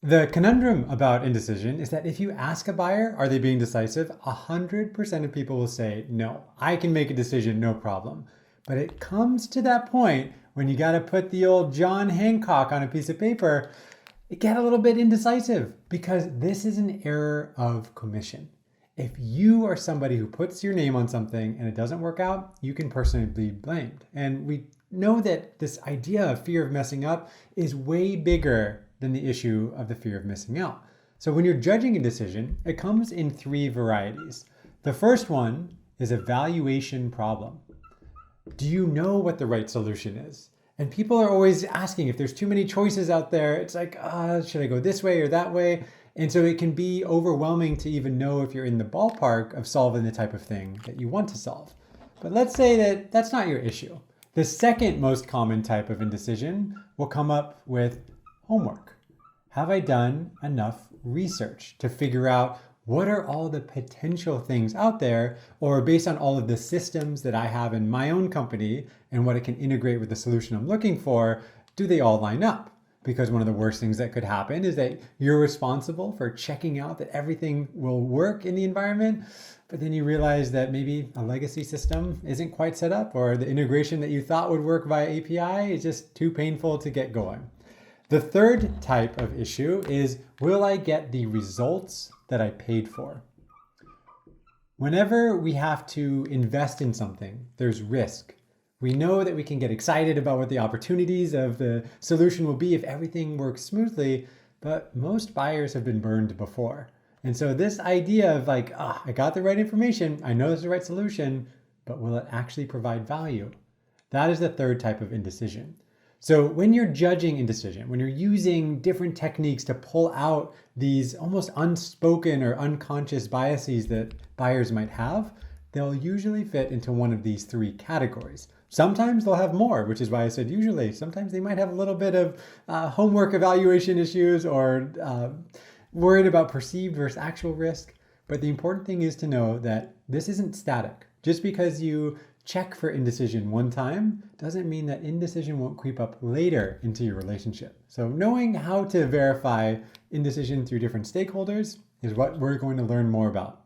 The conundrum about indecision is that if you ask a buyer, are they being decisive? 100% of people will say, no, I can make a decision, no problem. But it comes to that point when you got to put the old John Hancock on a piece of paper, it get a little bit indecisive because this is an error of commission. If you are somebody who puts your name on something and it doesn't work out, you can personally be blamed. And we know that this idea of fear of messing up is way bigger than the issue of the fear of missing out. So when you're judging a decision, it comes in three varieties. The first one is a valuation problem. Do you know what the right solution is? And people are always asking if there's too many choices out there. It's like, should I go this way or that way? And so it can be overwhelming to even know if you're in the ballpark of solving the type of thing that you want to solve. But let's say that that's not your issue. The second most common type of indecision will come up with homework. Have I done enough research to figure out what are all the potential things out there, or based on all of the systems that I have in my own company and what it can integrate with the solution I'm looking for, do they all line up? Because one of the worst things that could happen is that you're responsible for checking out that everything will work in the environment, but then you realize that maybe a legacy system isn't quite set up, or the integration that you thought would work via API is just too painful to get going. The third type of issue is, will I get the results that I paid for? Whenever we have to invest in something, there's risk. We know that we can get excited about what the opportunities of the solution will be if everything works smoothly, but most buyers have been burned before. And so this idea of like, I got the right information, I know it's the right solution, but will it actually provide value? That is the third type of indecision. So when you're judging indecision, when you're using different techniques to pull out these almost unspoken or unconscious biases that buyers might have, they'll usually fit into one of these three categories. Sometimes they'll have more, which is why I said usually. Sometimes they might have a little bit of homework evaluation issues or worried about perceived versus actual risk. But the important thing is to know that this isn't static. Just because you check for indecision one time doesn't mean that indecision won't creep up later into your relationship. So knowing how to verify indecision through different stakeholders is what we're going to learn more about